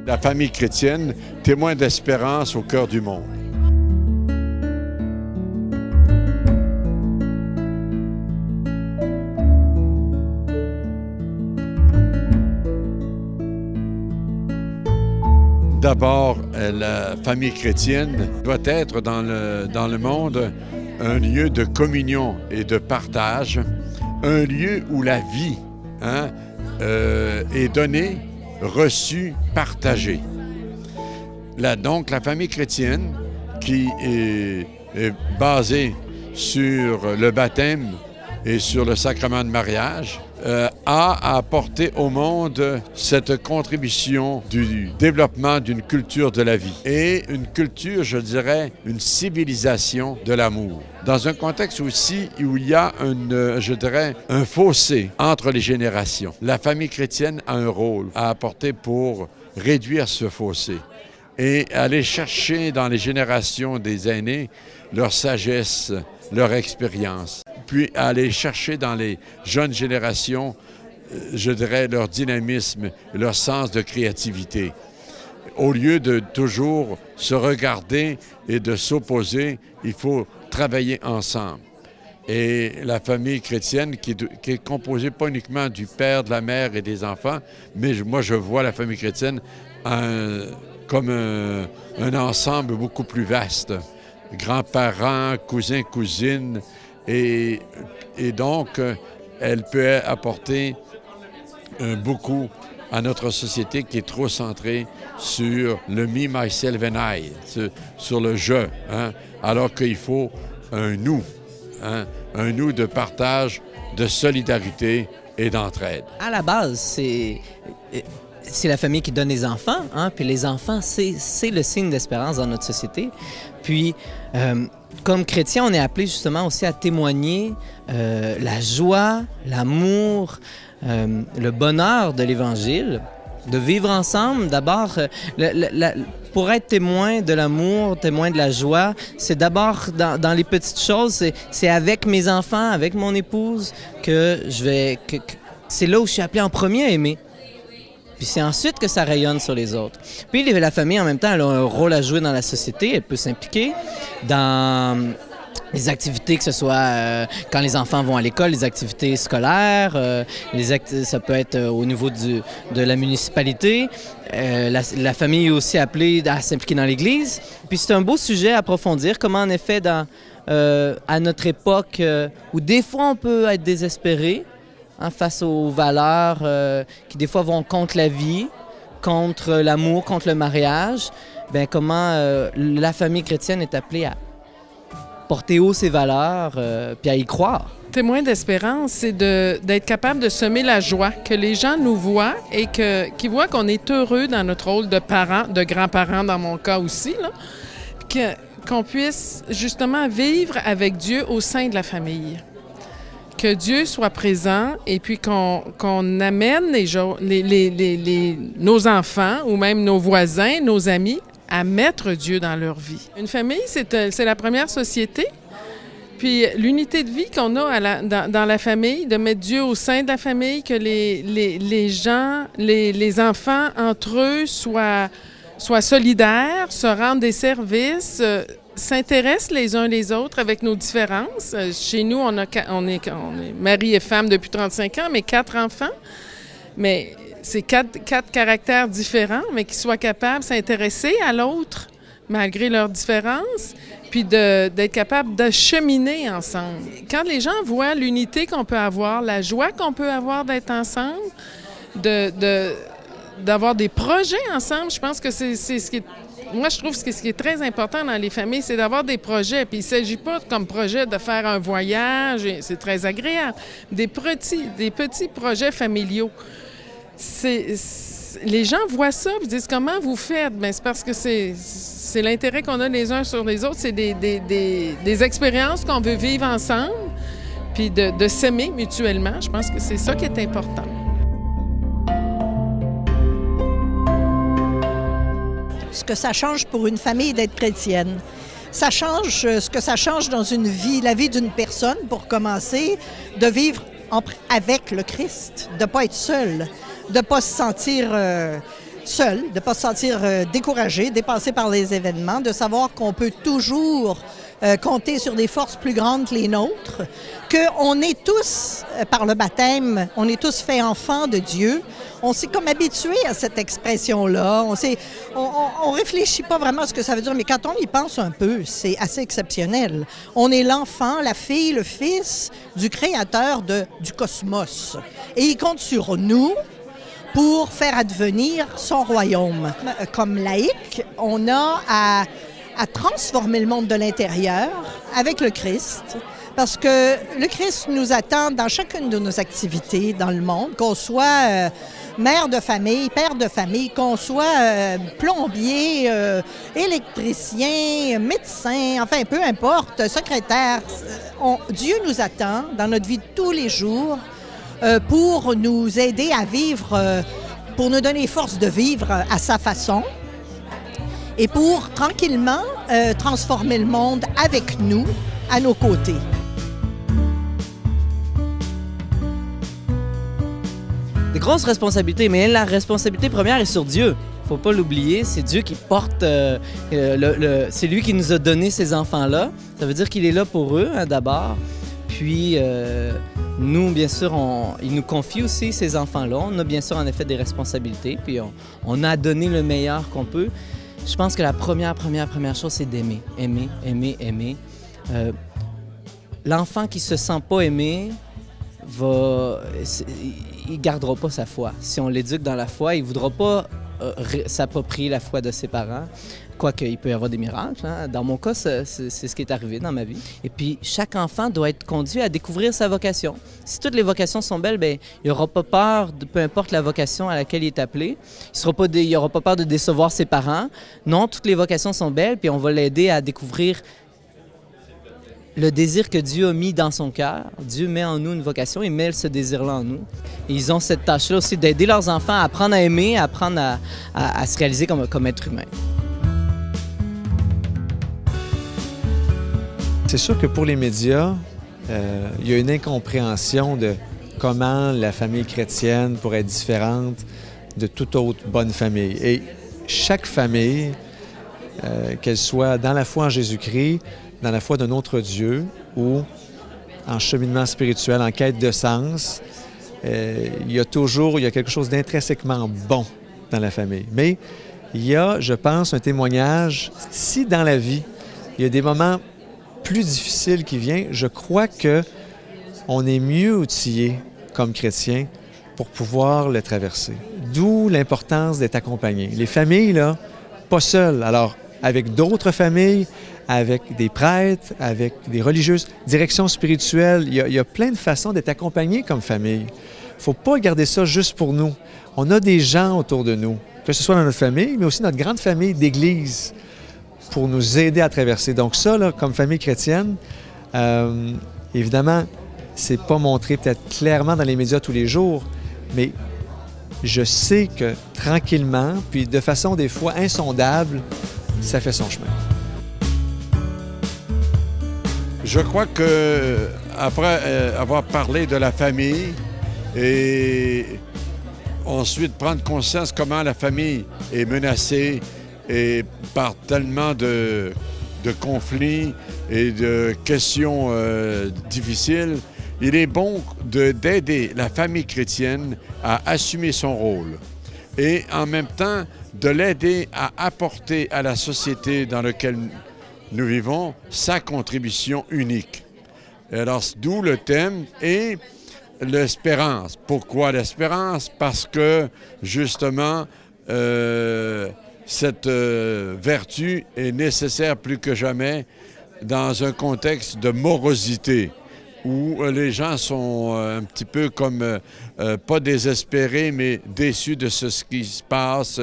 la famille chrétienne, témoin d'espérance au cœur du monde. D'abord, la famille chrétienne doit être dans le monde un lieu de communion et de partage, un lieu où la vie est donnée, reçue, partagée. Donc, la famille chrétienne, qui est basée sur le baptême et sur le sacrement de mariage, a apporté au monde cette contribution du développement d'une culture de la vie et une culture, je dirais, une civilisation de l'amour. Dans un contexte aussi où il y a un fossé entre les générations, la famille chrétienne a un rôle à apporter pour réduire ce fossé et aller chercher dans les générations des aînés leur sagesse, leur expérience, puis aller chercher dans les jeunes générations, je dirais, leur dynamisme, leur sens de créativité. Au lieu de toujours se regarder et de s'opposer, il faut travailler ensemble. Et la famille chrétienne, qui est composée pas uniquement du père, de la mère et des enfants, mais moi je vois la famille chrétienne comme un ensemble beaucoup plus vaste. Grands-parents, cousins, cousines, et donc elle peut apporter beaucoup à notre société qui est trop centrée sur le me, myself and I, sur le je, alors qu'il faut un nous de partage, de solidarité et d'entraide. À la base, c'est la famille qui donne les enfants, puis les enfants, c'est le signe d'espérance dans notre société. Puis, comme chrétiens, on est appelé justement aussi à témoigner la joie, l'amour, le bonheur de l'Évangile, de vivre ensemble. D'abord, pour être témoin de l'amour, témoin de la joie, c'est d'abord dans les petites choses, c'est avec mes enfants, avec mon épouse, que c'est là où je suis appelé en premier à aimer. Puis c'est ensuite que ça rayonne sur les autres. Puis la famille, en même temps, elle a un rôle à jouer dans la société. Elle peut s'impliquer dans les activités, que ce soit quand les enfants vont à l'école, les activités scolaires, ça peut être au niveau de la municipalité. La famille est aussi appelée à s'impliquer dans l'Église. Puis c'est un beau sujet à approfondir, comment en effet, à notre époque, où des fois on peut être désespéré, face aux valeurs qui des fois vont contre la vie, contre l'amour, contre le mariage, comment la famille chrétienne est appelée à porter haut ses valeurs puis à y croire. Témoin d'espérance, c'est d'être capable de semer la joie, que les gens nous voient et qu'ils voient qu'on est heureux dans notre rôle de parents, de grands-parents dans mon cas aussi, là, qu'on puisse justement vivre avec Dieu au sein de la famille. Que Dieu soit présent et puis qu'on amène nos enfants ou même nos voisins, nos amis, à mettre Dieu dans leur vie. Une famille, c'est la première société. Puis l'unité de vie qu'on a dans la famille, de mettre Dieu au sein de la famille, que les gens, les enfants entre eux soient solidaires, se rendent des services, s'intéressent les uns les autres avec nos différences. Chez nous, on est mari et femme depuis 35 ans, mais 4 enfants. Mais c'est quatre caractères différents, mais qui soient capables de s'intéresser à l'autre malgré leurs différences, puis d'être capables de cheminer ensemble. Quand les gens voient l'unité qu'on peut avoir, la joie qu'on peut avoir d'être ensemble, d'avoir des projets ensemble, je pense que c'est ce qui est... Moi, je trouve que ce qui est très important dans les familles, c'est d'avoir des projets. Puis il ne s'agit pas comme projet de faire un voyage, c'est très agréable. Des petits projets familiaux. Les gens voient ça et disent « Comment vous faites? » Bien, c'est parce que c'est l'intérêt qu'on a les uns sur les autres. C'est des expériences qu'on veut vivre ensemble, puis de s'aimer mutuellement. Je pense que c'est ça qui est important. Ce que ça change pour une famille d'être chrétienne. Ça change ce que ça change dans une vie, la vie d'une personne, pour commencer, de vivre avec le Christ, de ne pas être seul, de ne pas se sentir seul, de ne pas se sentir découragé, dépassé par les événements, de savoir qu'on peut toujours compter sur des forces plus grandes que les nôtres, qu'on est tous, par le baptême, on est tous faits enfants de Dieu. On s'est comme habitué à cette expression-là. On réfléchit pas vraiment à ce que ça veut dire, mais quand on y pense un peu, c'est assez exceptionnel. On est l'enfant, la fille, le fils du Créateur du cosmos. Et il compte sur nous pour faire advenir son royaume. Comme laïcs, on a à transformer le monde de l'intérieur avec le Christ, parce que le Christ nous attend dans chacune de nos activités dans le monde, qu'on soit mère de famille, père de famille, qu'on soit plombier, électricien, médecin, enfin peu importe, secrétaire. Dieu nous attend dans notre vie de tous les jours pour nous aider à vivre, pour nous donner force de vivre à sa façon, et pour tranquillement transformer le monde avec nous, à nos côtés. Des grosses responsabilités, mais la responsabilité première est sur Dieu. Faut pas l'oublier, c'est Dieu qui porte, c'est lui qui nous a donné ces enfants-là. Ça veut dire qu'il est là pour eux, hein, d'abord. Puis nous, bien sûr, il nous confie aussi ces enfants-là. On a bien sûr en effet des responsabilités, puis on a donné le meilleur qu'on peut. Je pense que la première chose, c'est d'aimer. Aimer. L'enfant qui se sent pas aimé, il gardera pas sa foi. Si on l'éduque dans la foi, il voudra pas s'approprier la foi de ses parents. Quoique, il peut y avoir des miracles. Hein. Dans mon cas, c'est ce qui est arrivé dans ma vie. Et puis, chaque enfant doit être conduit à découvrir sa vocation. Si toutes les vocations sont belles, bien, il n'aura pas peur, peu importe la vocation à laquelle il est appelé. Il n'aura pas peur de décevoir ses parents. Non, toutes les vocations sont belles, puis on va l'aider à découvrir le désir que Dieu a mis dans son cœur. Dieu met en nous une vocation, il met ce désir-là en nous. Et ils ont cette tâche-là aussi d'aider leurs enfants à apprendre à aimer, à apprendre à se réaliser comme être humain. C'est sûr que pour les médias, il y a une incompréhension de comment la famille chrétienne pourrait être différente de toute autre bonne famille. Et chaque famille, qu'elle soit dans la foi en Jésus-Christ, dans la foi d'un autre Dieu ou en cheminement spirituel, en quête de sens, il y a quelque chose d'intrinsèquement bon dans la famille. Mais il y a, je pense, un témoignage. Si dans la vie, il y a des moments plus difficiles qui viennent, je crois qu'on est mieux outillé comme chrétien pour pouvoir le traverser. D'où l'importance d'être accompagné. Les familles, là, pas seules. Alors, avec d'autres familles, avec des prêtres, avec des religieuses, direction spirituelle, il y a plein de façons d'être accompagné comme famille. Il ne faut pas garder ça juste pour nous. On a des gens autour de nous, que ce soit dans notre famille, mais aussi notre grande famille d'Église, pour nous aider à traverser. Donc ça, là, comme famille chrétienne, évidemment, c'est pas montré peut-être clairement dans les médias tous les jours, mais je sais que tranquillement, puis de façon des fois insondable, ça fait son chemin. Je crois que après avoir parlé de la famille et ensuite prendre conscience comment la famille est menacée et par tellement de conflits et de questions difficiles, il est bon d'aider la famille chrétienne à assumer son rôle et en même temps de l'aider à apporter à la société dans laquelle nous vivons sa contribution unique. Alors, d'où le thème et l'espérance. Pourquoi l'espérance? Parce que, justement, cette vertu est nécessaire plus que jamais dans un contexte de morosité où les gens sont un petit peu comme, pas désespérés, mais déçus de ce qui se passe,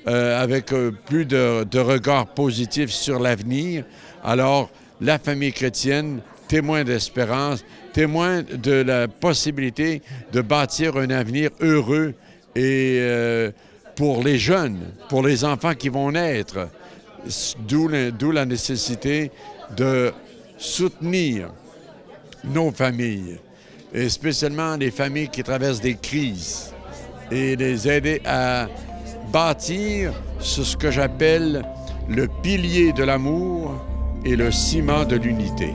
avec plus de regard positif sur l'avenir. Alors, la famille chrétienne, témoin d'espérance, témoin de la possibilité de bâtir un avenir heureux et pour les jeunes, pour les enfants qui vont naître. D'où la nécessité de soutenir nos familles, et spécialement les familles qui traversent des crises, et les aider à bâtir sur ce que j'appelle le pilier de l'amour et le ciment de l'unité.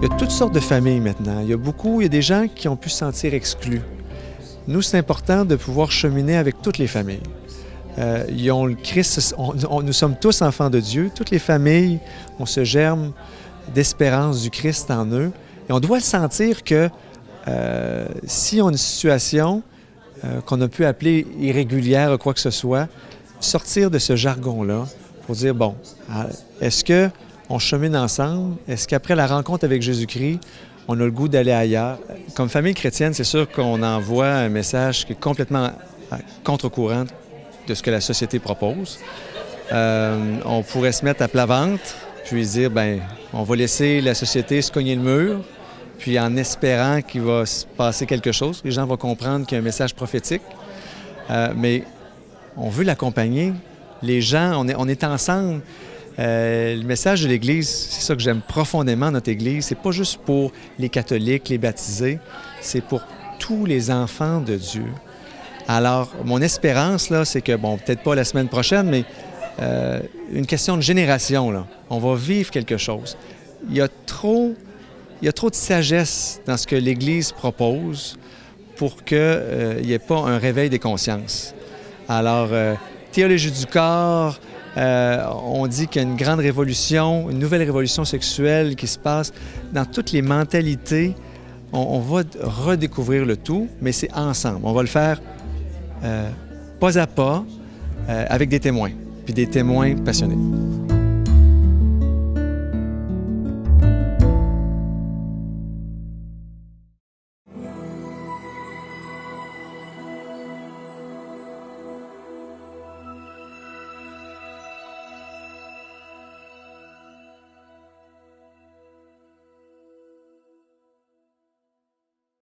Il y a toutes sortes de familles maintenant. Il y a des gens qui ont pu se sentir exclus. Nous, c'est important de pouvoir cheminer avec toutes les familles. Ils ont le Christ, nous sommes tous enfants de Dieu. Toutes les familles ont ce germe d'espérance du Christ en eux. Et on doit le sentir que si on a une situation qu'on a pu appeler irrégulière ou quoi que ce soit, sortir de ce jargon-là pour dire, bon, est-ce qu'on chemine ensemble? Est-ce qu'après la rencontre avec Jésus-Christ, on a le goût d'aller ailleurs? Comme famille chrétienne, c'est sûr qu'on envoie un message qui est complètement à contre-courant de ce que la société propose. On pourrait se mettre à plat ventre, puis dire, bien, on va laisser la société se cogner le mur, puis en espérant qu'il va se passer quelque chose, les gens vont comprendre qu'il y a un message prophétique. Mais on veut l'accompagner. Les gens, on est ensemble. Le message de l'Église, c'est ça que j'aime profondément, notre Église. C'est pas juste pour les catholiques, les baptisés, c'est pour tous les enfants de Dieu. Alors, mon espérance, là, c'est que, bon, peut-être pas la semaine prochaine, mais une question de génération, là. On va vivre quelque chose. Il y a trop de sagesse dans ce que l'Église propose pour qu'il n'y ait pas un réveil des consciences. Alors, théologie du corps, on dit qu'il y a une grande révolution, une nouvelle révolution sexuelle qui se passe dans toutes les mentalités. On va redécouvrir le tout, mais c'est ensemble. On va le faire pas à pas, avec des témoins, puis des témoins passionnés.